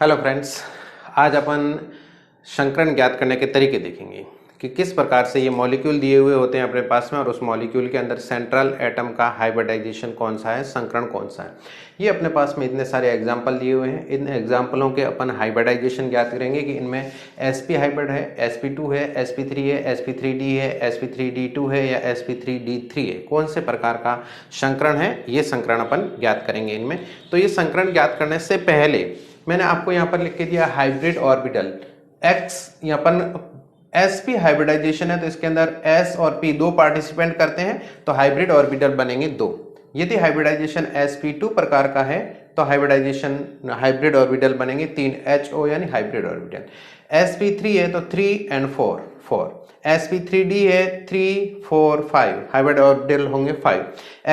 Hello friends, आज अपन संकरण ज्ञात करने के तरीके देखेंगे कि किस प्रकार से ये मॉलिक्यूल दिए हुए होते हैं अपने पास में और उस मॉलिक्यूल के अंदर सेंट्रल एटम का हाइब्रिडाइजेशन कौन सा है, संकरण कौन सा है। ये अपने पास में इतने सारे एग्जाम्पल दिए हुए हैं। इन एग्जाम्पलों के अपन हाइब्रिडाइजेशन ज्ञात करेंगे कि इनमें sp हाइब्रिड है, sp2 है, sp3 है, sp3d है, sp3d2 है या sp3d3 है। कौन से प्रकार का संकरण है, ये संकरण अपन ज्ञात करेंगे इनमें। तो ये संकरण ज्ञात करने से पहले मैंने आपको यहाँ पर लिख के दिया हाइब्रिड ऑर्बिटल x। यहाँ पर sp हाइब्रिडाइजेशन है तो इसके अंदर s और p दो पार्टिसिपेंट करते हैं तो हाइब्रिड ऑर्बिटल बनेंगे दो। यदि हाइब्रिडाइजेशन sp2 प्रकार का है तो हाइब्रिड ऑर्बिटल बनेंगे 3ho यानी हाइब्रिड ऑर्बिटल। sp3 है तो 3 and 4 sp3d है 3 4 5 हाइब्रिड ऑर्बिटल होंगे 5।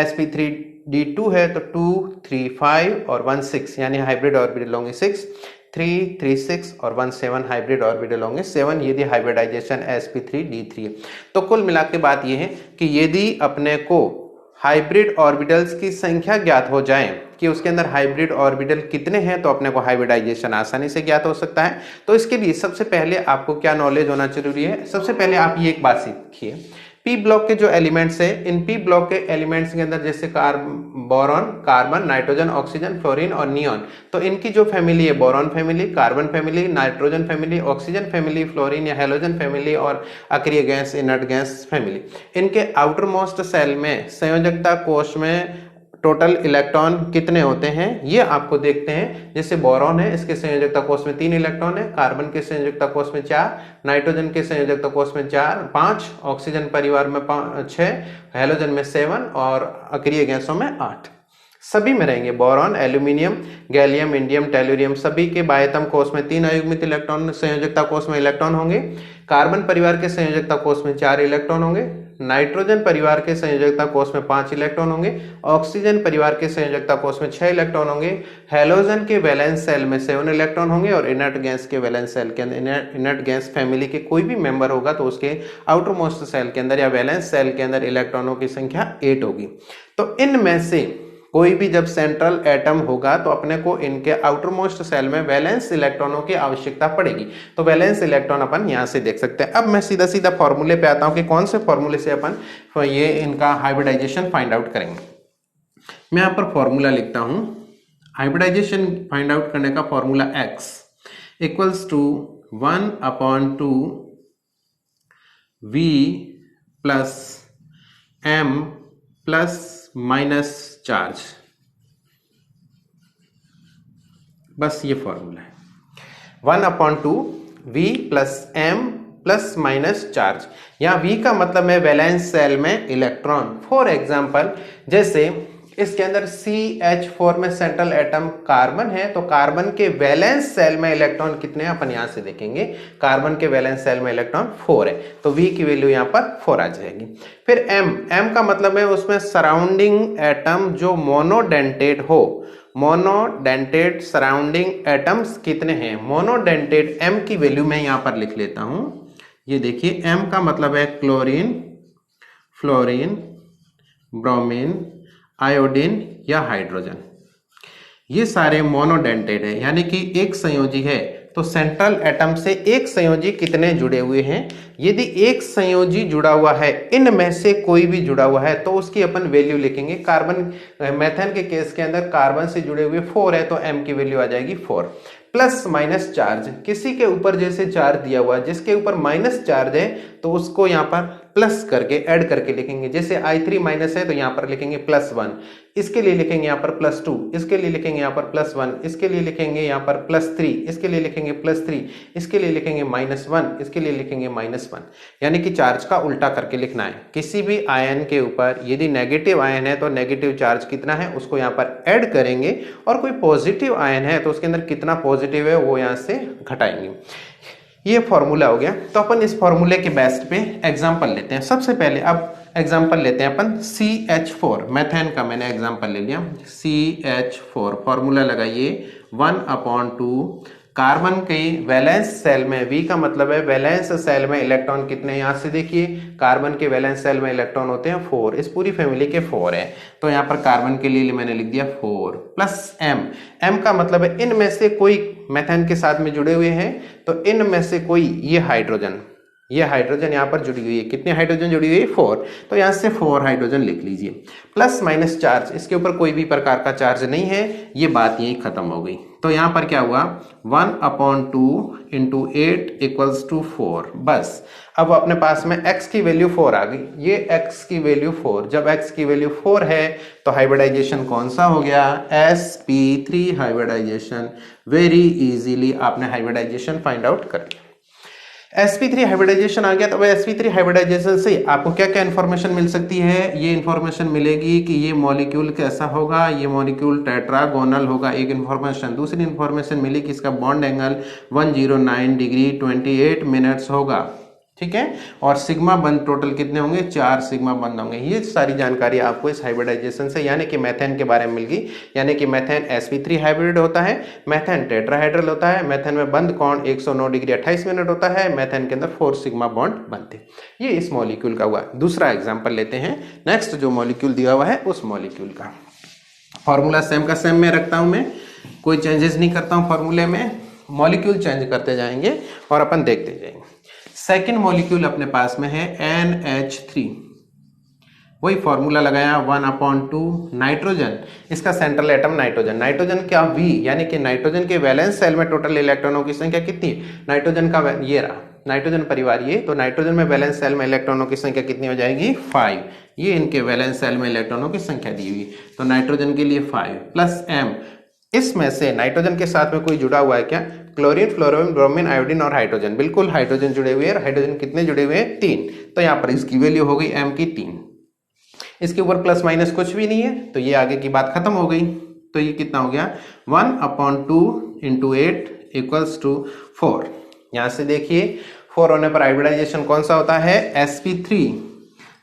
sp3d2 है तो 2 3 5 और 1 6 यानी हाइब्रिड ऑर्बिटल होंगे 6। 3 3 6 और 1 7 हाइब्रिड ऑर्बिटल होंगे 7 यदि हाइब्रिडाइजेशन sp3d3 है। तो कुल मिला के बात यह है कि यदि अपने को हाइब्रिड ऑर्बिटल्स की संख्या ज्ञात हो जाए कि उसके अंदर हाइब्रिड ऑर्बिटल कितने हैं तो अपने को हाइब्रिडाइजेशन आसानी से ज्ञात हो सकता है। तो इसके लिए सबसे पहले आपको क्या नॉलेज होना जरूरी है, सबसे पहले आप ये एक बात सीखिए, पी ब्लॉक के जो एलिमेंट्स है, इन पी ब्लॉक के एलिमेंट्स के अंदर जैसे boron, carbon, nitrogen, oxygen, fluorine और नियॉन, तो इनकी जो फैमिली है boron family, carbon family, nitrogen family, oxygen family, fluorine या हेलोजन फैमिली और अक्रिय गैस, इनर्ट गैस फैमिली। इनके आउटर मोस्ट सेल में संयोजकता कोश में टोटल इलेक्ट्रॉन कितने होते हैं ये आपको देखते हैं। जैसे बोरॉन है, इसके संयोजकता कोश में 3 इलेक्ट्रॉन है, कार्बन के संयोजकता कोश में 4, नाइट्रोजन के संयोजकता कोश में 5, ऑक्सीजन परिवार में 6, हेलोजन में 7 और अक्रिय गैसों में 8। सभी में रहेंगे boron, aluminium, gallium, indium, tellurium, सभी के बाह्यतम कोश में 3 अयुग्मित इलेक्ट्रॉन संयोजकता कोश में इलेक्ट्रॉन होंगे। कार्बन परिवार के संयोजकता कोश में 4 इलेक्ट्रॉन होंगे, नाइट्रोजन परिवार के संयोजकता कोश में 5 इलेक्ट्रॉन होंगे, ऑक्सीजन परिवार के संयोजकता कोश में 6 इलेक्ट्रॉन होंगे, हेलोजन के वैलेंस सेल में 7 इलेक्ट्रॉन होंगे और इनर्ट गैस के वैलेंस सेल के अंदर, इनर्ट गैस फैमिली के कोई भी मेंबर होगा तो उसके आउटर मोस्ट सेल के अंदर या वैलेंस सेल के अंदर इलेक्ट्रॉनों की संख्या 8 होगी। तो इनमें से कोई भी जब सेंट्रल एटम होगा तो अपने को इनके आउटर मोस्ट सेल में वैलेंस इलेक्ट्रॉनों की आवश्यकता पड़ेगी। तो वैलेंस इलेक्ट्रॉन अपन यहां से देख सकते हैं। अब मैं सीधा सीधा फॉर्मूले पे आता हूं कि कौन से फॉर्मूले से अपन ये इनका हाइब्रिडाइजेशन फाइंड आउट करेंगे। मैं यहां पर फॉर्मूला लिखता हूं, हाइब्रिडाइजेशन फाइंड आउट करने का formula x equals to 1/2 v plus m plus minus charge. बस ये फॉर्मूला है 1/2 v plus m plus minus charge. यहां v का मतलब है वैलेंस सेल में इलेक्ट्रॉन। फॉर एग्जांपल जैसे इसके अंदर CH4 में सेंट्रल एटम कार्बन है तो कार्बन के वैलेंस सेल में इलेक्ट्रॉन कितने हैं अपन यहां से देखेंगे। कार्बन के वैलेंस सेल में इलेक्ट्रॉन 4 है तो V की वैल्यू यहां पर 4 आ जाएगी। फिर M का मतलब है उसमें सराउंडिंग एटम जो मोनोडेंटेड हो, मोनोडेंटेड सराउंडिंग एटम्स कितने हैं। मोनोडेंटेड M की वैल्यू मैं यहां पर लिख लेता हूं। ये देखिए M का मतलब है क्लोरीन, फ्लोरीन, ब्रोमीन, आयोडीन या हाइड्रोजन। ये सारे मोनोडेंटेड है यानी कि एक संयोजी है। तो सेंट्रल एटम से एक संयोजी कितने जुड़े हुए हैं। यदि एक संयोजी जुड़ा हुआ है, इनमें से कोई भी जुड़ा हुआ है तो उसकी अपन वैल्यू लिखेंगे। कार्बन मेथेन के केस के अंदर कार्बन से जुड़े हुए 4 है तो M की वैल्यू आ जाएगी 4। प्लस माइनस चार्ज, किसी के ऊपर जैसे चार्ज दिया हुआ है जिसके ऊपर माइनस चार्ज है तो उसको यहाँ पर प्लस करके ऐड करके लिखेंगे। जैसे I3 माइनस है तो यहाँ पर लिखेंगे +1, इसके लिए लिखेंगे यहाँ पर +2, इसके लिए लिखेंगे यहाँ पर +1, इसके लिए लिखेंगे यहाँ पर +3, इसके लिए लिखेंगे +3, इसके लिए लिखेंगे -1, इसके लिए लिखेंगे -1। यानी कि चार्ज का उल्टा करके लिखना है। किसी भी आयन के ऊपर यदि नेगेटिव आयन है तो नेगेटिव चार्ज कितना है उसको यहाँ पर ऐड करेंगे और कोई पॉजिटिव आयन है तो उसके अंदर कितना पॉजिटिव है वो यहाँ से घटाएंगे। ये फॉर्मूला हो गया। तो अपन इस फॉर्मूले के बेस पे एग्जांपल लेते हैं। सबसे पहले अब एग्जांपल लेते हैं अपन CH4, मेथेन का मैंने एग्जांपल ले लिया। CH4 फॉर्मूला लगाइए 1/2 कार्बन की वैलेंस सेल में, V का मतलब है वैलेंस सेल में इलेक्ट्रॉन कितने, यहां से देखिए कार्बन के वैलेंस सेल में इलेक्ट्रॉन होते हैं 4, इस पूरी फैमिली के 4 है, तो यहाँ पर कार्बन के लिए मैंने लिख दिया 4 प्लस M का मतलब है इनमें से कोई मेथेन के साथ में जुड़े हुए हैं, तो इनमें से कोई ये हाइड्रोजन यहाँ पर जुड़ी हुई है, कितने हाइड्रोजन जुड़ी हुई है 4, तो यहाँ से 4 हाइड्रोजन लिख लीजिए। प्लस माइनस चार्ज, इसके ऊपर कोई भी प्रकार का चार्ज नहीं है, ये बात यही खत्म हो गई। तो यहाँ पर क्या हुआ 1/2 × 8 = 4, बस। अब अपने पास में x की वैल्यू 4 आ गई, ये x की वैल्यू 4, जब x की वैल्यू 4 है तो हाइब्रिडाइजेशन कौन सा हो गया, sp3 हाइब्रिडाइजेशन। वेरी इजीली आपने हाइब्रिडाइजेशन फाइंड आउट कर लिया। sp3 हाइब्रिडाइजेशन आ गया, तो sp3 हाइब्रिडाइजेशन से आपको क्या क्या इंफॉर्मेशन मिल सकती है, ये इंफॉर्मेशन मिलेगी कि ये मॉलिक्यूल कैसा होगा, ये मॉलिक्यूल टेट्रागोनल होगा, एक इंफॉर्मेशन। दूसरी इंफॉर्मेशन मिली कि इसका बॉन्ड एंगल 109 डिग्री 28 मिनट्स होगा, ठीक है, और सिग्मा बंद टोटल कितने होंगे, 4 सिग्मा बंद होंगे। ये सारी जानकारी आपको इस हाइब्रिडाइजेशन से यानी कि मेथेन के बारे में मिल गई, यानी कि मेथेन sp3 हाइब्रिड होता है, मेथेन टेट्राहाइड्रल होता है, मेथेन में बंद कोण 109 डिग्री 28 मिनट होता है, मेथेन के अंदर 4 सिग्मा बॉन्ड बनते हैं। ये इस मॉलिक्यूल का हुआ। दूसरा एग्जाम्पल लेते हैं, नेक्स्ट जो मॉलिक्यूल दिया हुआ है उस मॉलिक्यूल का। फॉर्मूला सेम का सेम में रखता हूं, मैं कोई चेंजेस नहीं करता हूं फॉर्मूले में, मॉलिक्यूल चेंज करते जाएंगे और अपन देखते जाएंगे। सेकेंड मॉलिक्यूल अपने पास में है NH3, वही फॉर्मूला लगाया 1/2 नाइट्रोजन, इसका सेंट्रल एटम नाइट्रोजन। नाइट्रोजन क्या V, यानी कि नाइट्रोजन के वैलेंस सेल में टोटल इलेक्ट्रॉनों की संख्या कितनी, नाइट्रोजन का ये रहा नाइट्रोजन परिवार ये, तो नाइट्रोजन में वैलेंस सेल में इलेक्ट्रॉनों की संख्या कितनी हो जाएगी 5, ये इनके वैलेंस सेल में इलेक्ट्रॉनों की संख्या दी हुई, तो नाइट्रोजन के लिए 5 प्लस M। इसमें से नाइट्रोजन के साथ में कोई जुड़ा हुआ है क्या, क्लोरीन, फ्लोरीन, ब्रोमीन, आयोडीन और हाइड्रोजन, बिल्कुल हाइड्रोजन जुड़े हुए हैं। हाइड्रोजन कितने जुड़े हुए हैं 3, तो यहाँ पर इसकी वैल्यू हो गई M की 3, इसके ऊपर प्लस माइनस कुछ भी नहीं है, तो ये आगे की बात खत्म हो गई। तो ये कितना हो गया 1/2 × 8 = 4। यहां से देखिए 4 होने पर हाइब्रिडाइजेशन कौन सा होता है sp3,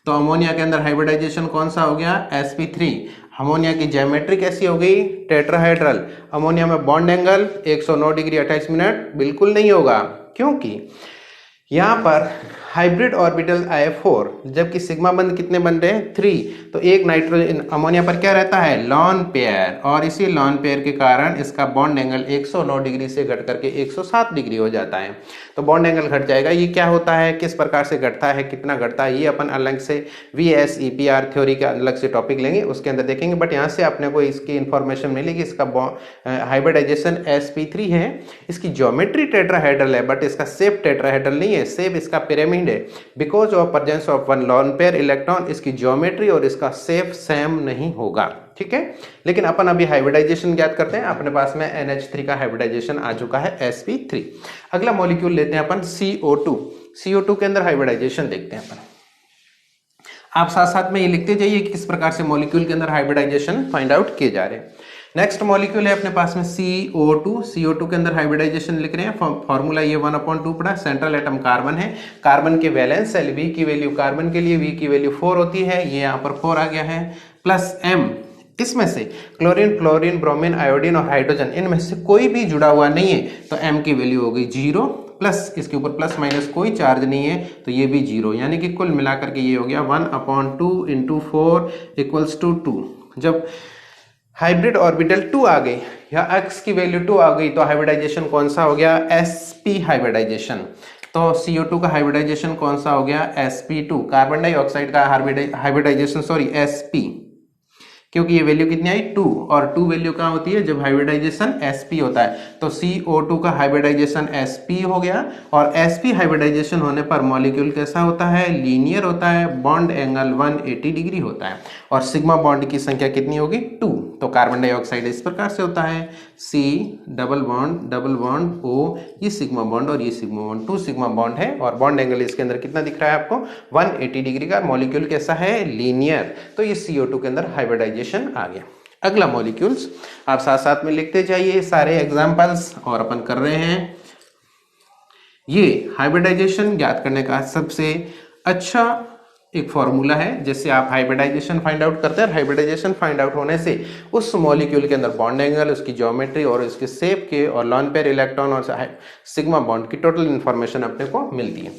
तो अमोनिया के अंदर हाइब्रिडाइजेशन कौन सा हो गया sp3। अमोनिया की ज्योमेट्री कैसी हो गई, टेट्राहाइड्रल। अमोनिया में बॉन्ड एंगल 109 डिग्री 28 मिनट बिल्कुल नहीं होगा, क्योंकि यहाँ पर हाइब्रिड ऑर्बिटल आए 4, जबकि सिग्मा बंद कितने बन रहे हैं 3, तो एक नाइट्रोजन अमोनिया पर क्या रहता है लॉन पेयर, और इसी लॉन पेयर के कारण इसका बॉन्ड एंगल 109 डिग्री से घट करके 107 डिग्री हो जाता है, तो बॉन्ड एंगल घट जाएगा। ये क्या होता है, किस प्रकार से घटता है, कितना घटता है, ये अपन अलग से VSEPR थ्योरी का अलग से टॉपिक लेंगे, उसके अंदर देखेंगे। बट यहाँ से अपने को इसकी इंफॉर्मेशन मिलेगी, इसका हाइब्रिडाइजेशन sp3 है, इसकी ज्योमेट्री टेट्राहाइड्रल है, बट इसका शेप टेट्राहाइड्रल नहीं है, शेप इसका पिरामिड है। Because of presence of one lone pair electron, इसकी ज्योमेट्री और इसका शेप सेम नहीं होगा, ठीक है। लेकिन अपन अभी हाइब्रिडाइजेशन ज्ञात करते हैं, अपने पास में NH3 का हाइब्रिडाइजेशन आ चुका है sp3। अगला मॉलिक्यूल लेते हैं अपन CO2। CO2 के अंदर हाइब्रिडाइजेशन देखते हैं अपन, आप साथ साथ में ये लिखते जाइए कि किस प्रकार से मॉलिक्यूल के अंदर हाइब्रिडाइजेशन फाइंड आउट किए जा रहे हैं। नेक्स्ट मॉलिक्यूल है अपने पास में CO2। CO2 के अंदर हाइब्रिडाइजेशन लिख रहे हैं, फॉर्मूला ये 1/2 पड़ा, सेंट्रल एटम कार्बन है, कार्बन के वैलेंस सेल V की वैल्यू, कार्बन के लिए V की वैल्यू 4 होती है, ये यहाँ पर 4 आ गया है, प्लस M। इसमें से क्लोरीन, फ्लोरीन, ब्रोमीन, आयोडीन और हाइड्रोजन, इनमें से कोई भी जुड़ा हुआ नहीं है, तो M की वैल्यू हो गई 0, प्लस इसके ऊपर प्लस माइनस कोई चार्ज नहीं है, तो ये भी 0, यानी कि कुल मिलाकर के ये हो गया 1/2 × 4 = 2। जब हाइब्रिड ऑर्बिटल 2 आ गई या x की वैल्यू 2 आ गई, तो हाइब्रिडाइजेशन कौन सा हो गया sp हाइब्रिडाइजेशन। तो CO2 का हाइब्रिडाइजेशन कौन सा हो गया sp2। कार्बन डाइऑक्साइड का हाइब्रिडाइजेशन sp, क्योंकि ये वैल्यू कितनी आई 2, और 2 वैल्यू कहाँ होती है जब हाइब्रिडाइजेशन sp होता है, तो CO2 का हाइब्रिडाइजेशन sp हो गया। और sp हाइब्रिडाइजेशन होने पर मॉलिक्यूल कैसा होता है, लीनियर होता है, बॉन्ड एंगल 180 डिग्री होता है, और सिग्मा बॉन्ड की संख्या कितनी होगी 2। तो कार्बन डाइऑक्साइड इस प्रकार से होता है C डबल बॉन्ड O, ये सिग्मा बॉन्ड और ये सिग्मा बॉन्ड, 2 सिग्मा बॉन्ड है, और बॉन्ड एंगल इसके अंदर कितना दिख रहा है आपको 180 डिग्री का। मॉलिक्यूल कैसा है लीनियर, तो ये CO2 के अंदर हाइब्रिडाइजेशन आ गया। अगला मॉलिक्यूल्स आप साथ साथ में लिखते जाइए सारे एग्जाम्पल्स, और अपन कर रहे हैं ये हाइब्रिडाइजेशन ज्ञात करने का सबसे अच्छा एक फॉर्मूला है जिससे आप हाइब्रिडाइजेशन फाइंड आउट करते हैं। हाइब्रिडाइजेशन फाइंड आउट होने से उस मॉलिक्यूल के अंदर बॉन्ड एंगल, उसकी ज्योमेट्री और उसके शेप के और लॉन पेयर इलेक्ट्रॉन और सिग्मा बॉन्ड की टोटल इंफॉर्मेशन अपने को मिलती है।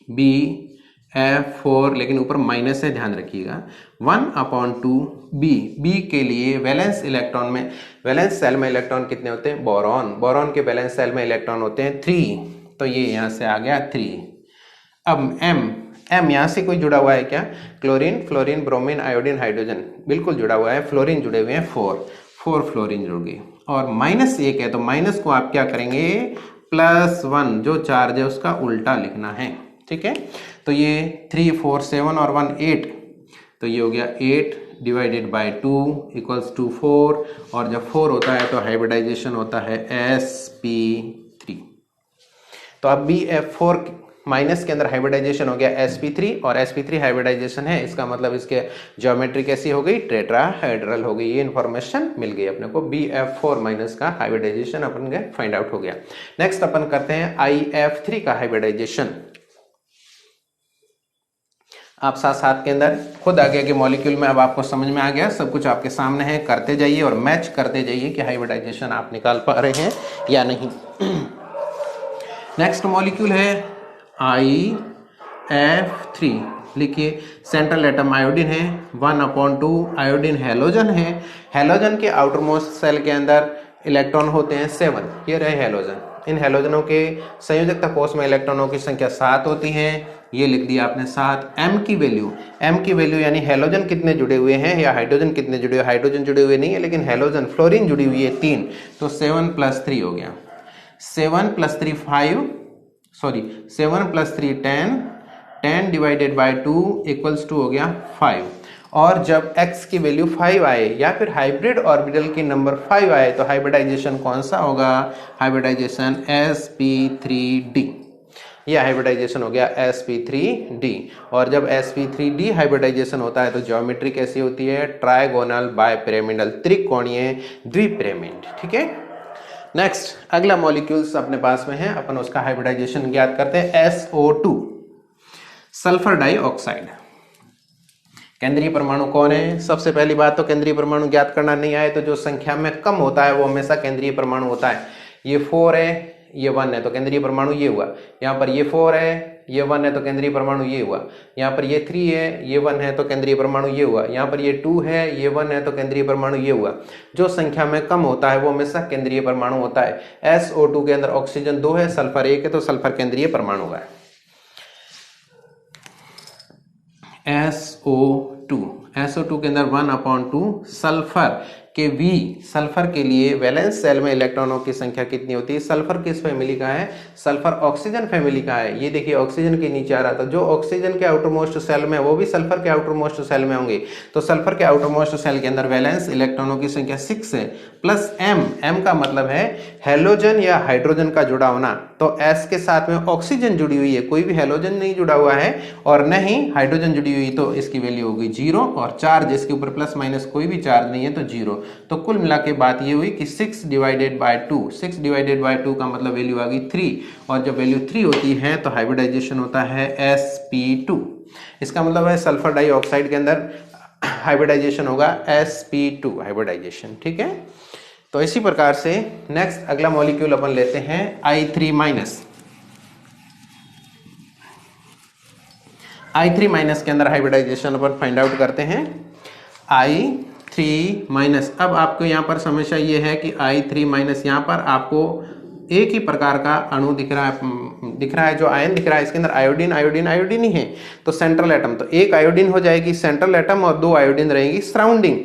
BF4 लेकिन ऊपर माइनस है, ध्यान रखिएगा। 1/2 बी के लिए वैलेंस इलेक्ट्रॉन में, वैलेंस सेल में इलेक्ट्रॉन कितने होते हैं? बोरॉन के वैलेंस सेल में इलेक्ट्रॉन होते हैं 3, तो ये यहाँ से आ गया 3। अब एम यहाँ से कोई जुड़ा हुआ है क्या? Chlorine, fluorine, bromine, iodine, hydrogen, बिल्कुल जुड़ा हुआ है। फ्लोरीन जुड़े हुए हैं 4 फ्लोरीन जुड़ गए। और -1 है तो माइनस को आप क्या करेंगे? +1, जो चार्ज है उसका उल्टा लिखना है, ठीक है। तो ये 3, 4, 7 और 1 8, तो ये हो गया 8 डिवाइडेड बाय 2 इक्वल्स टू 4, और जब 4 होता है तो हाइब्रिडाइजेशन होता है sp3। तो अब BF4 माइनस के अंदर हाइब्रिडाइजेशन हो गया sp3, और sp3 हाइब्रिडाइजेशन है, इसका मतलब इसके ज्योमेट्री कैसी हो गई? टेट्राहेड्रल हो गई। ये इन्फॉर्मेशन मिल गई अपने को। BF4 माइनस का हाइब्रिडाइजेशन अपन का फाइंड आउट हो गया। नेक्स्ट अपन करते हैं IF3 का हाइब्रिडाइजेशन। आप साथ साथ के अंदर खुद आगे के मॉलिक्यूल में अब आपको समझ में आ गया, सब कुछ आपके सामने है, करते जाइए और मैच करते जाइए कि हाइब्रिडाइजेशन आप निकाल पा रहे हैं या नहीं। नेक्स्ट मॉलिक्यूल है IF3, लिखिए। सेंट्रल एटम आयोडीन है, 1/2 आयोडीन हैलोजन है। हैलोजन के आउटर मोस्ट सेल के अंदर इलेक्ट्रॉन होते हैं 7, ये रहे हैलोजन। इन हैलोजनों के संयोजकता कोष में इलेक्ट्रॉनों की संख्या 7 होती है, ये लिख दिया आपने 7। एम की वैल्यू यानी हैलोजन कितने जुड़े हुए हैं या हाइड्रोजन कितने जुड़े हुए? हाइड्रोजन जुड़े हुए नहीं है, लेकिन हैलोजन फ्लोरीन जुड़ी हुई है 3, तो 7 + 3 हो गया। 7 + 3 5, sorry 7 + 3 10, 10 divided by 2 equals to हो गया 5। और जब x की वैल्यू 5 आए या फिर हाइब्रिड ऑर्बिटल की नंबर 5 आए तो हाइब्रिडाइजेशन कौन सा होगा? Hybridisation sp3d। यह हाइब्रिडाइजेशन हो गया sp3d। और जब sp3d हाइब्रिडाइजेशन होता है तो ज्योमेट्री कैसी होती है? ट्राइगोनल बायपिरामिडल, त्रिकोणीय द्विपिरामिड, ठीक है। नेक्स्ट अगला मॉलिक्यूल्स अपने पास में है, अपन उसका हाइब्रिडाइजेशन ज्ञात करते हैं। SO2, sulphur dioxide. केंद्रीय परमाणु कौन है? सबसे पहली बात तो केंद्रीय परमाणु ज्ञात करना नहीं आए तो जो संख्या में कम होता है वो हमेशा केंद्रीय परमाणु होता है। ये 4 है, ये 1 है, तो केंद्रीय परमाणु ये हुआ। यहाँ पर ये 4 है, ये 1 है, तो केंद्रीय परमाणु ये हुआ। यहाँ पर ये 3 है, ये 1 है, तो केंद्रीय परमाणु ये हुआ। यहाँ पर ये 2 है, ये 1 है, तो केंद्रीय परमाणु ये हुआ। जो संख्या में कम होता है वो हमेशा केंद्रीय परमाणु होता है। SO2 के अंदर ऑक्सीजन 2 है, सल्फर 1 है, तो सल्फर केंद्रीय परमाणु है। SO2 के अंदर 1/2 सल्फर के V, सल्फर के लिए वैलेंस सेल में इलेक्ट्रॉनों की संख्या कितनी होती है? सल्फर किस फैमिली का है? सल्फर ऑक्सीजन फैमिली का है। ये देखिए ऑक्सीजन के नीचे आ रहा था, जो ऑक्सीजन के आउटर मोस्ट सेल में वो भी सल्फर के आउटर मोस्ट सेल में होंगे। तो सल्फर के आउटर मोस्ट सेल के अंदर वैलेंस इलेक्ट्रॉनों की संख्या 6 है, प्लस M का मतलब है हैलोजन या हाइड्रोजन का जुड़ा होना। तो S के साथ में ऑक्सीजन जुड़ी हुई है, कोई भी हैलोजन नहीं जुड़ा हुआ है और न ही हाइड्रोजन जुड़ी हुई, तो इसकी वैल्यू होगी 0। और चार्ज इसके ऊपर प्लस माइनस कोई भी चार्ज नहीं है तो 0। तो कुल मिला के बात ये हुई कि 6 डिवाइडेड बाय 2, 6 डिवाइडेड बाय 2 का मतलब वैल्यू आ गई 3, और जब वैल्यू 3 होती है तो हाइब्रिडाइजेशन होता है sp2। इसका मतलब है सल्फर डाइऑक्साइड के अंदर हाइब्रिडाइजेशन होगा sp2 हाइब्रिडाइजेशन, ठीक है। तो इसी प्रकार से नेक्स्ट अगला मॉलिक्यूल अपन लेते हैं I3-। I3- के अंदर हाइब्रिडाइजेशन अपन फाइंड आउट करते हैं। I3-, अब आपको यहाँ पर समस्या ये है कि I3- यहाँ पर आपको एक ही प्रकार का अणु दिख रहा है, जो आयन दिख रहा है, इसके अंदर आयोडीन ही है। तो सेंट्रल एटम, तो एक आयोडीन हो जाएगी सेंट्रल एटम और 2 आयोडीन रहेगी सराउंडिंग।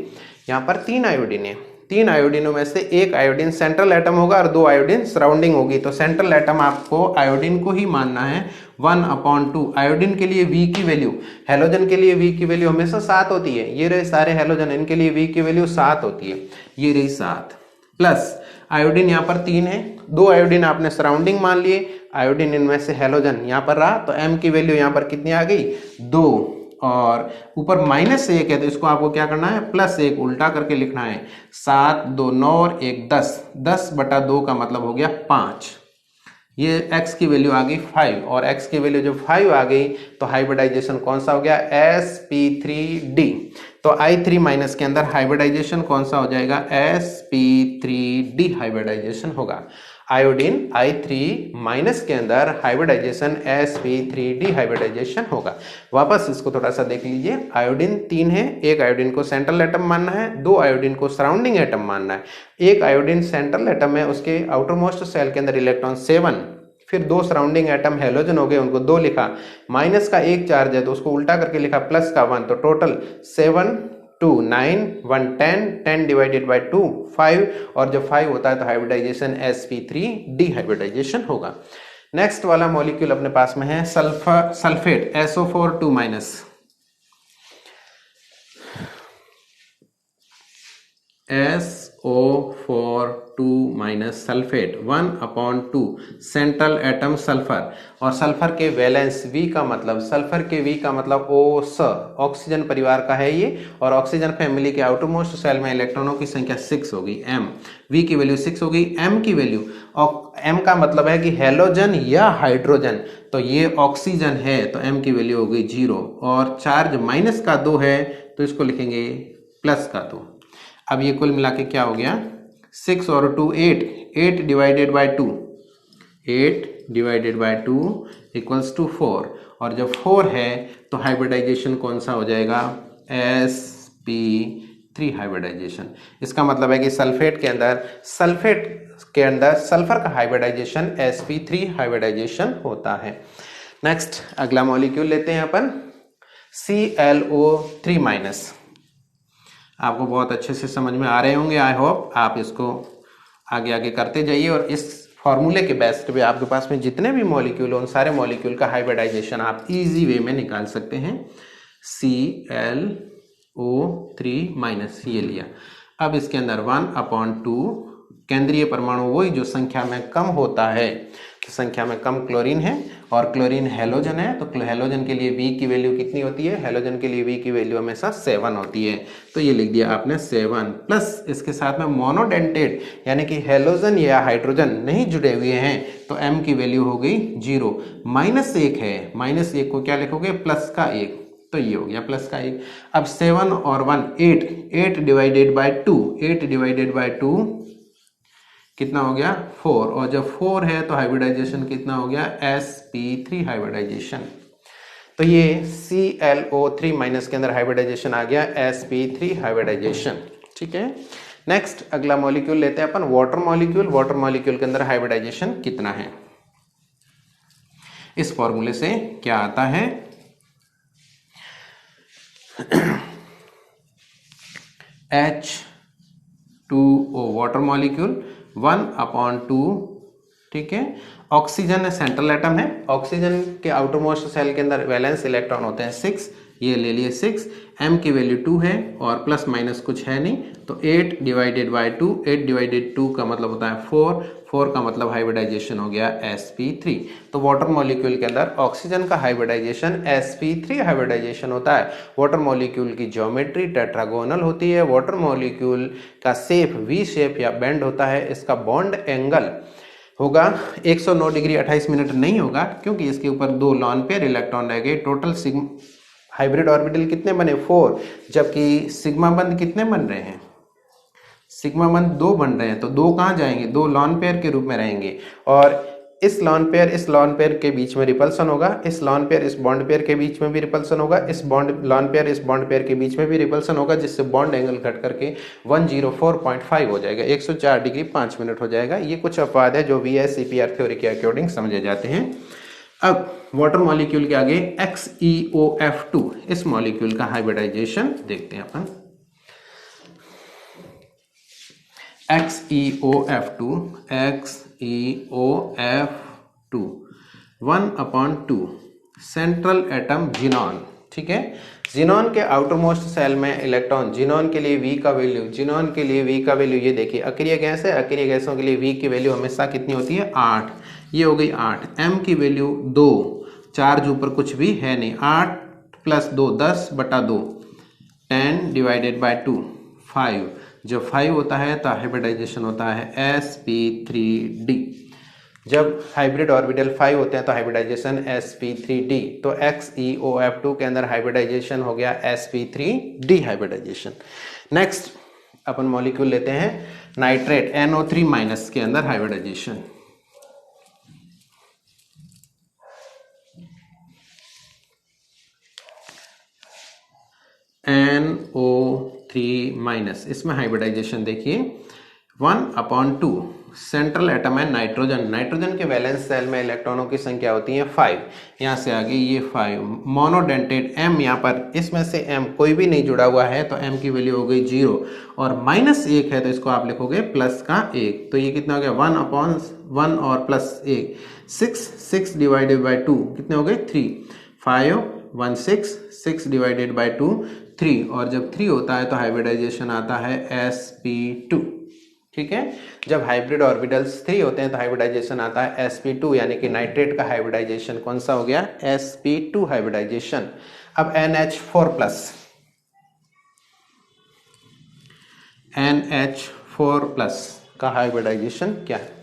यहाँ पर 3 आयोडीन है, 3 आयोडीनों में से एक आयोडीन सेंट्रल एटम होगा और 2 आयोडीन सराउंडिंग होगी। तो सेंट्रल एटम आपको आयोडीन को ही मानना है। 1/2 आयोडीन के लिए V की वैल्यू, हैलोजन के लिए V की वैल्यू हमेशा 7 होती है। ये रहे सारे हैलोजन, इनके लिए V की वैल्यू 7 होती है, ये रही 7। प्लस आयोडीन यहाँ पर 3 है, 2 आयोडीन आपने सराउंडिंग मान लिए, आयोडीन इनमें से हैलोजन यहाँ पर रहा, तो M की वैल्यू यहाँ पर कितनी आ गई? 2। और ऊपर -1 है तो इसको आपको क्या करना है? +1 उल्टा करके लिखना है। 7, 2 9 और 1 10, 10/2 का मतलब हो गया 5। ये x की वैल्यू आ गई 5 और x की वैल्यू जब 5 आ गई तो हाइब्रिडाइजेशन कौन सा हो गया, sp3d। तो I3 माइनस के अंदर हाइब्रिडाइजेशन कौन सा हो जाएगा, sp3d हाइब्रिडाइजेशन होगा। आयोडीन I3 माइनस के अंदर हाइब्रिडाइजेशन sp3d हाइब्रिडाइजेशन होगा। वापस इसको थोड़ा सा देख लीजिए, आयोडीन 3 है, एक आयोडीन को सेंट्रल एटम मानना है, 2 आयोडीन को सराउंडिंग एटम मानना है। एक आयोडीन सेंट्रल एटम है, उसके आउटर मोस्ट सेल के अंदर इलेक्ट्रॉन 7, फिर 2 सराउंडिंग एटम हेलोजन हो गए, उनको 2 लिखा, माइनस का 1 चार्ज है तो उसको उल्टा करके लिखा प्लस का 1, तो टोटल 7 2 9 1 10 10 डिवाइडेड बाय 2 5, और जब 5 होता है तो हाइब्रिडाइजेशन sp3d हाइब्रिडाइजेशन होगा। नेक्स्ट वाला मॉलिक्यूल अपने पास में है sulphur sulphate SO4 2 minus, SO4 2 minus sulphate 1/2 central atom sulphur, और सल्फर के वैलेंस V का मतलब, सल्फर के V का मतलब OS, ऑक्सीजन परिवार का है ये, और ऑक्सीजन फैमिली के आउटर मोस्ट सेल में इलेक्ट्रॉनों की संख्या 6 होगी, M। V की वैल्यू 6 होगी, M की वैल्यू, और M का मतलब है कि हेलोजन या हाइड्रोजन, तो ये ऑक्सीजन है तो M की वैल्यू हो गई 0, और चार्ज माइनस का 2 है तो इसको लिखेंगे प्लस का 2। अब ये कुल मिला के क्या हो गया, 6 और 2 8, 8 divided by 2, 8 divided by 2 equals to 4, और जब 4 है तो हाइब्रिडाइजेशन कौन सा हो जाएगा, sp3 हाइब्रिडाइजेशन। इसका मतलब है कि सल्फेट के अंदर सल्फर का हाइब्रिडाइजेशन sp3 हाइब्रिडाइजेशन होता है। नेक्स्ट अगला मॉलिक्यूल लेते हैं अपन ClO3 माइनस। आपको बहुत अच्छे से समझ में आ रहे होंगे, आई होप आप इसको आगे आगे करते जाइए, और इस फॉर्मूले के बेस्ट पे आपके पास में जितने भी मॉलिक्यूल हो उन सारे मॉलिक्यूल का हाइब्रिडाइजेशन आप इजी वे में निकाल सकते हैं। ClO3 माइनस ये लिया, अब इसके अंदर 1/2 केंद्रीय परमाणु वही जो संख्या में कम होता है, तो संख्या में कम क्लोरीन है, और क्लोरीन हेलोजन है, तो हेलोजन के लिए V की वैल्यू कितनी होती है, हेलोजन के लिए V की वैल्यू हमेशा 7 होती है, तो ये लिख दिया आपने 7, प्लस इसके साथ में मोनोडेंटेट यानी कि हेलोजन या हाइड्रोजन नहीं जुड़े हुए हैं तो M की वैल्यू हो गई 0, -1 है, -1 को क्या लिखोगे, प्लस का 1, तो ये हो गया प्लस का 1। अब 7 और 1 8, 8 डिवाइडेड बाय 2, 8 डिवाइडेड बाय 2 कितना हो गया 4, और जब 4 है तो हाइब्रिडाइजेशन कितना हो गया, sp3 हाइब्रिडाइजेशन। तो ये ClO3 माइनस के अंदर हाइब्रिडाइजेशन आ गया sp3 हाइब्रिडाइजेशन, ठीक है। नेक्स्ट अगला मॉलिक्यूल लेते हैं अपन वाटर मॉलिक्यूल। वाटर मॉलिक्यूल के अंदर हाइब्रिडाइजेशन कितना है, इस फॉर्मूले से क्या आता है, H2O वाटर मॉलिक्यूल 1/2, ठीक है। ऑक्सीजन सेंट्रल एटम है, ऑक्सीजन के आउटर मोस्ट सेल के अंदर वैलेंस इलेक्ट्रॉन होते हैं 6, ये ले लिए 6, M की वैल्यू 2 है और प्लस माइनस कुछ है नहीं, तो 8 डिवाइडेड बाय 2, 8 डिवाइडेड 2 का मतलब होता है 4, 4 का मतलब हाइब्रिडाइजेशन हो गया sp3। तो वाटर मॉलिक्यूल के अंदर ऑक्सीजन का हाइब्रिडाइजेशन sp3 हाइब्रिडाइजेशन होता है। वाटर मॉलिक्यूल की ज्योमेट्री टेट्रागोनल होती है, वाटर मॉलिक्यूल का शेप वी शेप या बेंड होता है, इसका बॉन्ड एंगल होगा 109 डिग्री 28 मिनट नहीं होगा, क्योंकि इसके ऊपर 2 लॉन पेयर इलेक्ट्रॉन रह गए। टोटल हाइब्रिड ऑर्बिटल कितने बने, 4, जबकि सिग्मा बंध कितने बन रहे हैं, सिग्मा बंध 2 बन रहे हैं, तो 2 कहाँ जाएंगे, 2 लॉन पेयर के रूप में रहेंगे, और इस लॉन पेयर के बीच में रिपल्सन होगा, इस लॉन पेयर इस बॉन्ड पेयर के बीच में भी रिपल्सन होगा, इस लॉन पेयर इस बॉन्ड पेयर के बीच में भी रिपल्सन होगा, जिससे बॉन्ड एंगल घट करके 104.5 हो जाएगा, 104 डिग्री 5 मिनट हो जाएगा। ये कुछ अपवाद है जो VS-CPR थ्योरी के अकॉर्डिंग समझे जाते हैं। अब वाटर मॉलिक्यूल के आगे XeOF2, इस मॉलिक्यूल का हाइब्रिडाइजेशन देखते हैं अपन। XeOF2 1/2 सेंट्रल एटम जिनॉन, ठीक है। जिनॉन के आउटर मोस्ट सेल में इलेक्ट्रॉन, जिनॉन के लिए V का वैल्यू, ये देखिए अक्रिय गैस है, अक्रिय गैसों के लिए V की वैल्यू हमेशा कितनी होती है, 8, ये हो गई 8। M की वैल्यू 2, चार्ज ऊपर कुछ भी है नहीं, 8 + 2 10/2, 10 डिवाइडेड बाय 2 5, जब 5 होता है तो हाइब्रिडाइजेशन होता है sp3d। जब हाइब्रिड ऑर्बिटल 5 होते हैं तो हाइब्रिडाइजेशन sp3d, तो XeOF2 के अंदर हाइब्रिडाइजेशन हो गया sp3d हाइब्रिडाइजेशन। नेक्स्ट अपन मॉलिक्यूल लेते हैं नाइट्रेट NO3- के अंदर हाइब्रिडाइजेशन। NO3- इसमें हाइब्रिडाइजेशन देखिए 1/2 सेंट्रल एटम है नाइट्रोजन। नाइट्रोजन के वैलेंस सेल में इलेक्ट्रॉनों की संख्या होती है 5, यहाँ से आगे ये 5। मोनोडेंटेड M, यहाँ पर इसमें से M कोई भी नहीं जुड़ा हुआ है तो M की वैल्यू हो गई 0, और -1 है तो इसको आप लिखोगे प्लस का 1, तो ये कितना हो गया 1/1 और +1 6 डिवाइडेड बाई 2 कितने हो गए 3, 5 1 6 डिवाइडेड बाई 2 3, और जब 3 होता है तो हाइब्रिडाइजेशन आता है sp2। ठीक है, जब हाइब्रिड ऑर्बिटल्स 3 होते हैं तो हाइब्रिडाइजेशन आता है sp2, यानी कि नाइट्रेट का हाइब्रिडाइजेशन कौन सा हो गया sp2 हाइब्रिडाइजेशन। अब NH4+ का हाइब्रिडाइजेशन क्या है।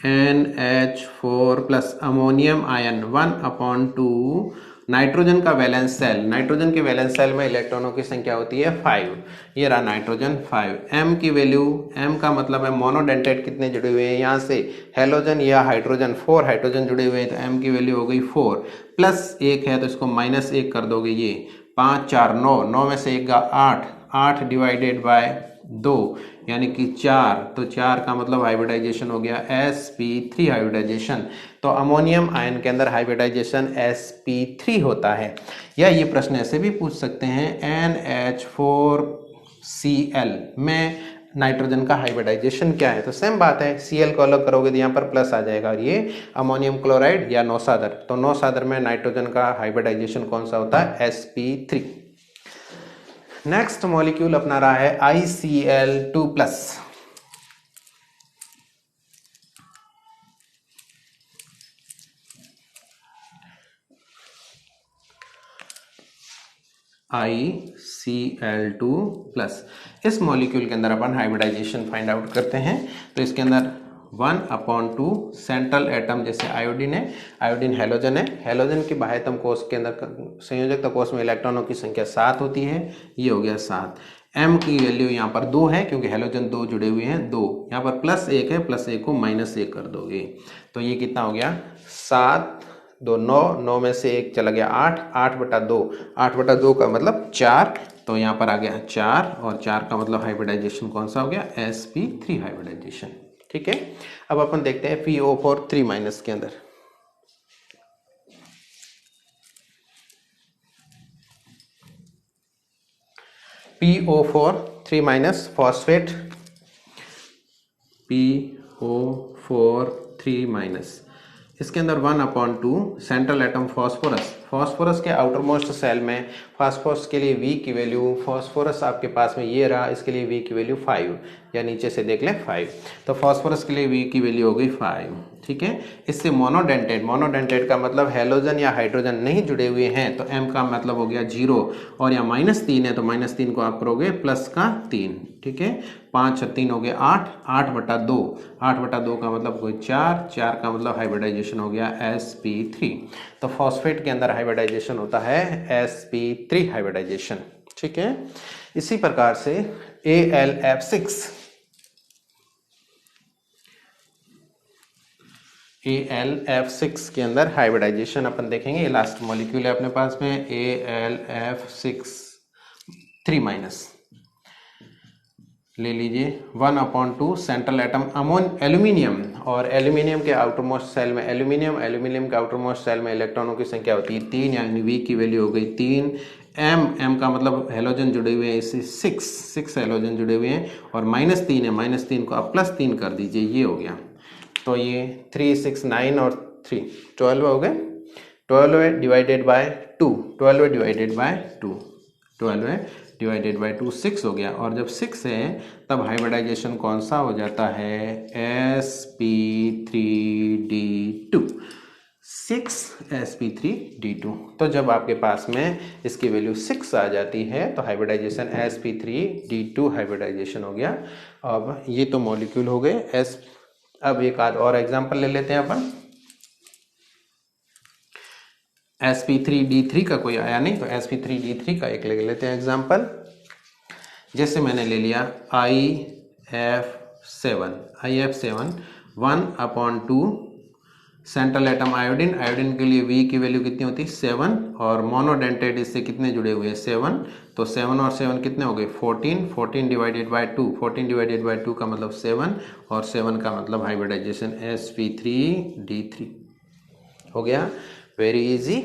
NH4+ अमोनियम आयन 1/2 नाइट्रोजन का वैलेंस सेल। नाइट्रोजन के वैलेंस सेल में इलेक्ट्रॉनों की संख्या होती है 5, ये रहा नाइट्रोजन 5। M की वैल्यू, M का मतलब है मोनोडेंटेट कितने जुड़े हुए हैं, यहाँ से हेलोजन या हाइड्रोजन 4 हाइड्रोजन जुड़े हुए हैं तो M की वैल्यू हो गई 4, +1 है तो इसको -1 कर दोगे, ये 5 4 9, 9 में से 1 का 8 डिवाइडेड बाय 2 यानी कि 4, तो 4 का मतलब हाइब्रिडाइजेशन हो गया sp3 हाइब्रिडाइजेशन। तो अमोनियम आयन के अंदर हाइब्रिडाइजेशन sp3 होता है। या ये प्रश्न ऐसे भी पूछ सकते हैं NH4Cl में नाइट्रोजन का हाइब्रिडाइजेशन क्या है, तो सेम बात है, Cl को अलग करोगे तो यहाँ पर प्लस आ जाएगा, और ये अमोनियम क्लोराइड या नौसादर, तो नौसादर में नाइट्रोजन का हाइब्रिडाइजेशन कौन सा होता है sp3। नेक्स्ट मॉलिक्यूल अपना रहा है ICl2+। ICl2+, इस मॉलिक्यूल के अंदर अपन हाइब्रिडाइजेशन फाइंड आउट करते हैं। तो इसके अंदर 1/2 सेंट्रल एटम, जैसे आयोडीन है, आयोडीन हेलोजन है, हेलोजन के बाह्यतम कोष के अंदर संयोजक कोष में इलेक्ट्रॉनों की संख्या 7 होती है, ये हो गया 7। M की वैल्यू यहाँ पर 2 है क्योंकि हेलोजन 2 जुड़े हुए हैं, 2, यहाँ पर +1 है, +1 को -1 कर दोगे तो ये कितना हो गया 7 2 9, 9 में से 1 चला गया 8, 8/2, 8/2 का मतलब 4, तो यहाँ पर आ गया 4, और 4 का मतलब हाइब्रिडाइजेशन कौन सा हो गया sp3 हाइब्रिडाइजेशन। ठीक है, अब अपन देखते हैं PO4 3- के अंदर। PO4 3- फॉस्फेट, PO4 3- इसके अंदर 1/2 सेंट्रल एटम फॉस्फोरस। फॉस्फोरस के आउटर मोस्ट सेल में फास्फोरस के लिए V की वैल्यू, फॉस्फोरस आपके पास में ये रहा, इसके लिए V की वैल्यू 5, या नीचे से देख लें 5, तो फॉस्फोरस के लिए V की वैल्यू हो गई 5। ठीक है, इससे मोनोडेंटेट, मोनोडेंटेट का मतलब हेलोजन या हाइड्रोजन नहीं जुड़े हुए हैं तो M का मतलब हो गया 0, और यहाँ -3 है तो -3 को आप करोगे प्लस का 3। ठीक है, 5 और 3 हो गए 8, 8/2, 8/2 का मतलब कोई 4, 4 का मतलब हाइब्रिडाइजेशन हो गया sp3। तो फॉस्फेट के अंदर हाइब्रिडाइजेशन होता है sp3 हाइब्रिडाइजेशन। ठीक है, इसी प्रकार से AlF6 के अंदर हाइब्रिडाइजेशन अपन देखेंगे। ये लास्ट मॉलिक्यूल है अपने पास में AlF6 3- ले लीजिए 1/2 सेंट्रल एटम एल्यूमिनियम, और एल्यूमिनियम के आउटर मोस्ट सेल में एल्यूमिनियम के आउटर मोस्ट सेल में इलेक्ट्रॉनों की संख्या होती है 3, यानी V की वैल्यू हो गई 3। M का मतलब हेलोजन जुड़े हुए हैं, इससे 6 हेलोजन जुड़े हुए हैं, और -3 है, -3 को आप +3 कर दीजिए, ये हो गया, तो ये 3 6 9 और 3 12 हो गए, 12 divided by 2, 12 divided by 2, 12 divided by 2 6 हो गया, और जब 6 है तब हाइब्रिडाइजेशन कौन सा हो जाता है sp3d2। 6sp3d2। तो जब आपके पास में इसकी वैल्यू 6 आ जाती है तो हाइब्रिडाइजेशन sp3d2 हाइब्रिडाइजेशन हो गया। अब ये तो मॉलिक्यूल हो गए एस। अब एक आध और एग्जांपल ले लेते हैं अपन। sp3d3 का कोई आया नहीं तो sp3d3 का एक ले लेते हैं एग्जांपल। जैसे मैंने ले लिया IF7 1/2 central atom iodine. Iodine के लिए V की वैल्यू कितनी होती है 7 और मोनोडेंटेट इससे कितने जुड़े हुए हैं 7। तो 7 और 7 कितने हो गए 14 डिवाइडेड बाय 2, 14 डिवाइडेड बाय 2 का मतलब 7 और 7 का मतलब हाइब्रिडाइजेशन sp3d3 हो गया। Very easy.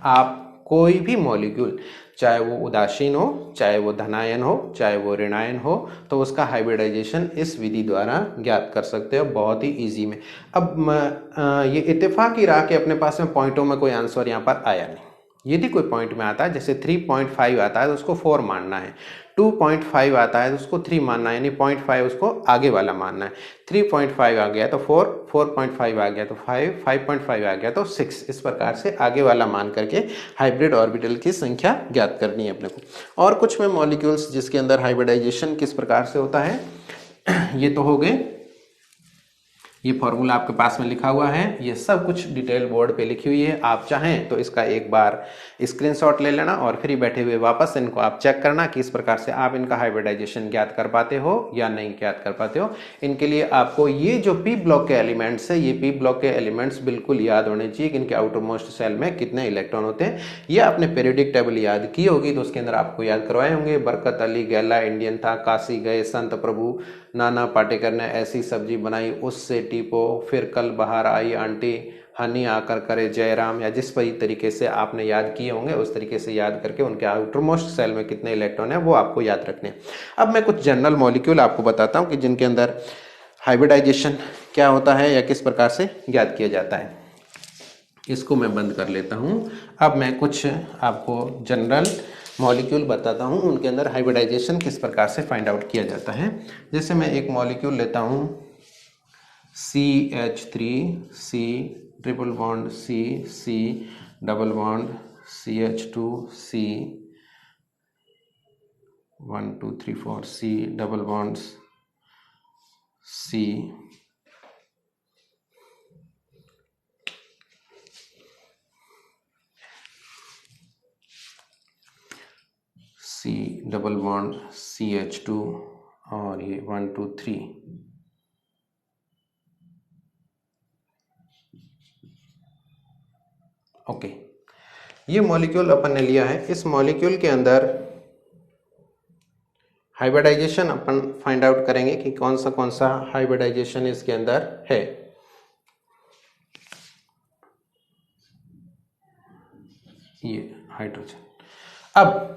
आप कोई भी मॉलिक्यूल चाहे वो उदासीन हो, चाहे वो धनायन हो, चाहे वो ऋणायन हो, तो उसका हाइब्रिडाइजेशन इस विधि द्वारा ज्ञात कर सकते हो बहुत ही इजी में। अब ये इत्तेफाक ही रहा कि अपने पास में पॉइंटों में कोई आंसर यहाँ पर आया नहीं। यदि कोई पॉइंट में आता है जैसे 3.5 आता है तो उसको 4 मानना है, 2.5 आता है तो उसको 3 मानना है, यानी 0.5 उसको आगे वाला मानना है। 3.5 आ गया तो 4, 4.5 आ गया तो 5, 5.5 आ गया तो 6। इस प्रकार से आगे वाला मान करके हाइब्रिड ऑर्बिटल की संख्या ज्ञात करनी है अपने को। और कुछ में मॉलिक्यूल्स जिसके अंदर हाइब्रिडाइजेशन किस प्रकार से होता है ये तो हो गए। ये फॉर्मूला आपके पास में लिखा हुआ है, ये सब कुछ डिटेल बोर्ड पे लिखी हुई है। आप चाहें तो इसका एक बार स्क्रीनशॉट ले लेना और फिर बैठे हुए वापस इनको आप चेक करना कि इस प्रकार से आप इनका हाइब्रिडाइजेशन ज्ञात कर पाते हो या नहीं ज्ञात कर पाते हो। इनके लिए आपको ये जो पी ब्लॉक के एलिमेंट्स है, ये पी ब्लॉक के एलिमेंट्स बिल्कुल याद होने चाहिए कि इनके आउटर मोस्ट सेल में कितने इलेक्ट्रॉन होते हैं। ये आपने पीरियडिक टेबल याद की होगी तो उसके अंदर आपको याद करवाए होंगे। बरकत अली गैला इंडियन था, काशी गए संत प्रभु, नाना पाटेकर ने ऐसी सब्जी बनाई उससे टीपो, फिर कल बाहर आई आंटी, हनी आकर करे जयराम, या जिस भी तरीके से आपने याद किए होंगे उस तरीके से याद करके उनके आउटरमोस्ट सेल में कितने इलेक्ट्रॉन है वो आपको याद रखने हैं। अब मैं कुछ जनरल मॉलिक्यूल आपको बताता हूं कि जिनके अंदर हाइब्रिडाइजेशन क्या होता है या किस प्रकार से ज्ञात किया जाता है। इसको मैं बंद कर लेता हूं। अब मैं कुछ आपको जनरल मॉलिक्यूल बताता हूं, उनके अंदर हाइब्रिडाइजेशन किस प्रकार से फाइंड आउट किया जाता है। जैसे मैं एक मॉलिक्यूल लेता हूं CH3, C triple bond C double bond CH2 C 1 2 3 4 C double bond C double bond CH2 और ये 1 2 3। ओके, ये मॉलिक्यूल अपन ने लिया है। इस मॉलिक्यूल के अंदर हाइब्रिडाइजेशन अपन फाइंड आउट करेंगे कि कौन सा हाइब्रिडाइजेशन इसके अंदर है। ये हाइड्रोजन। अब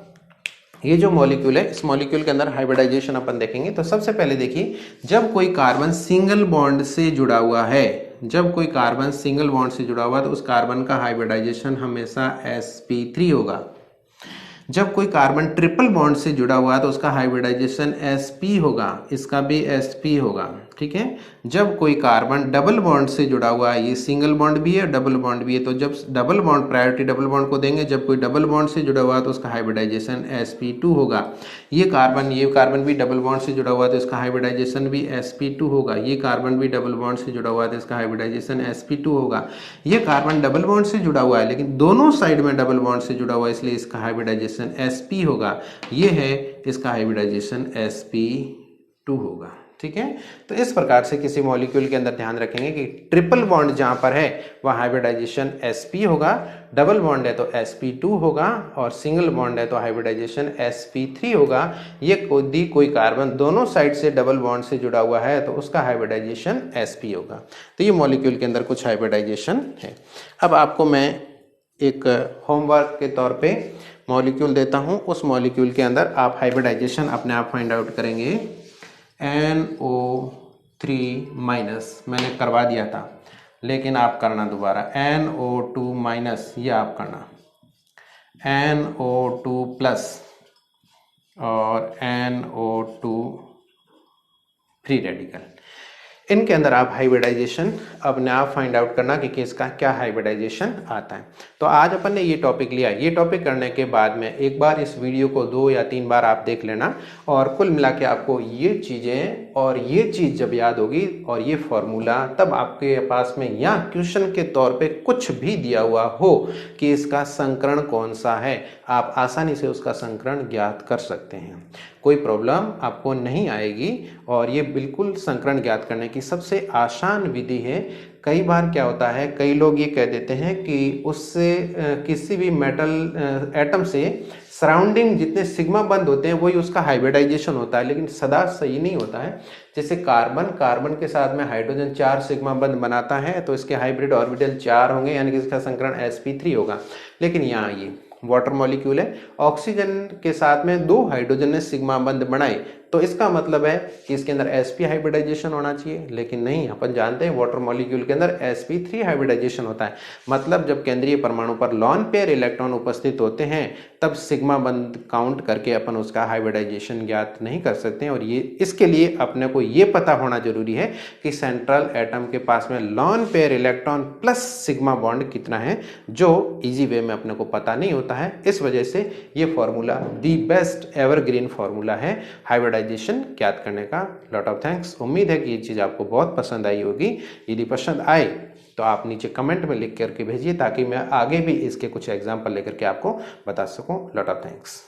ये जो मॉलिक्यूल है इस मॉलिक्यूल के अंदर हाइब्रिडाइजेशन अपन देखेंगे तो सबसे पहले देखिए, जब कोई कार्बन सिंगल बॉन्ड से जुड़ा हुआ है, जब कोई कार्बन सिंगल बॉन्ड से जुड़ा हुआ है तो उस कार्बन का हाइब्रिडाइजेशन हमेशा sp3 होगा। जब कोई कार्बन ट्रिपल बॉन्ड से जुड़ा हुआ है तो उसका हाइब्रिडाइजेशन sp होगा, इसका भी sp होगा। ठीक है। जब कोई कार्बन डबल बॉन्ड से जुड़ा हुआ है, ये सिंगल बॉन्ड भी है डबल बॉन्ड भी है, तो जब double bond priority double bond को देंगे, जब कोई डबल बॉन्ड से जुड़ा हुआ है तो उसका हाइब्रिडाइजेशन sp2 होगा। ये कार्बन भी डबल बॉन्ड से जुड़ा हुआ है तो इसका हाइब्रिडाइजेशन भी sp2 होगा। ये कार्बन भी डबल बॉन्ड से जुड़ा हुआ है तो इसका हाइब्रिडाइजेशन sp2 होगा। ये कार्बन डबल बॉन्ड से जुड़ा हुआ है लेकिन दोनों साइड में डबल बॉन्ड से जुड़ा हुआ है इसलिए इसका हाइब्रिडाइजेशन sp होगा। ये है इसका हाइब्रिडाइजेशन sp2 होगा। ठीक है। तो इस प्रकार से किसी मॉलिक्यूल के अंदर ध्यान रखेंगे कि ट्रिपल बॉन्ड जहां पर है वह हाइब्रिडाइजेशन sp होगा, डबल बॉन्ड है तो sp2 होगा और सिंगल बॉन्ड है तो हाइब्रिडाइजेशन sp3 होगा। ये कोई कार्बन दोनों साइड से डबल बॉन्ड से जुड़ा हुआ है तो उसका हाइब्रिडाइजेशन sp होगा। तो ये मॉलिक्यूल के अंदर कुछ हाइब्रिडाइजेशन है। अब आपको मैं एक होमवर्क के तौर पे मॉलिक्यूल देता हूं, उस मॉलिक्यूल के अंदर आप हाइब्रिडाइजेशन अपने आप फाइंड आउट करेंगे। NO3 माइनस मैंने करवा दिया था लेकिन आप करना दोबारा, NO2 माइनस ये आप करना, NO2 प्लस और NO2 फ्री रेडिकल। इनके अंदर आप हाइब्रिडाइजेशन अपने आप फाइंड आउट करना कि किसका क्या हाइब्रिडाइजेशन आता है। तो आज अपन ने ये टॉपिक लिया। ये टॉपिक करने के बाद में एक बार इस वीडियो को 2 या 3 बार आप देख लेना और कुल मिला के आपको ये चीज़ें और ये चीज़ जब याद होगी और ये फॉर्मूला, तब आपके पास में या क्वेश्चन के तौर पे कुछ भी दिया हुआ हो कि इसका संकरण कौन सा है, आप आसानी से उसका संकरण ज्ञात कर सकते हैं। कोई प्रॉब्लम आपको नहीं आएगी और ये बिल्कुल संकरण ज्ञात करने की सबसे आसान विधि है। कई बार क्या होता है, कई लोग ये कह देते हैं कि उससे किसी भी मेटल एटम से सराउंडिंग जितने सिग्मा बंद होते हैं वही उसका हाइब्रिडाइजेशन होता है, लेकिन सदा सही नहीं होता है। जैसे कार्बन के साथ में हाइड्रोजन 4 सिग्मा बंद बनाता है तो इसके हाइब्रिड ऑर्बिटल 4 होंगे, यानी कि इसका संकरण sp3 होगा। लेकिन यहाँ ये वाटर मॉलिक्यूल है, ऑक्सीजन के साथ में 2 हाइड्रोजन ने सिग्मा बंद बनाए तो इसका मतलब है कि इसके अंदर sp हाइब्रिडाइजेशन होना चाहिए, लेकिन नहीं, अपन जानते हैं वाटर मॉलिक्यूल के अंदर sp3 हाइब्रिडाइजेशन होता है। मतलब जब केंद्रीय परमाणु पर लॉन पेयर इलेक्ट्रॉन उपस्थित होते हैं तब सिग्मा बंद काउंट करके अपन उसका हाइब्रिडाइजेशन ज्ञात नहीं कर सकते हैं। और ये इसके लिए अपने को ये पता होना जरूरी है कि सेंट्रल एटम के पास में lone pair electron plus sigma bond कितना है, जो इजी वे में अपने को पता नहीं होता है। इस वजह से ये formula the best evergreen formula है हाइब्रिडाइजेशन ज्ञात करने का। Lot of thanks. उम्मीद है कि ये चीज़ आपको बहुत पसंद आई होगी। यदि पसंद आए तो आप नीचे कमेंट में लिख करके भेजिए ताकि मैं आगे भी इसके कुछ एग्जाम्पल लेकर के आपको बता सकूं। Lot of thanks.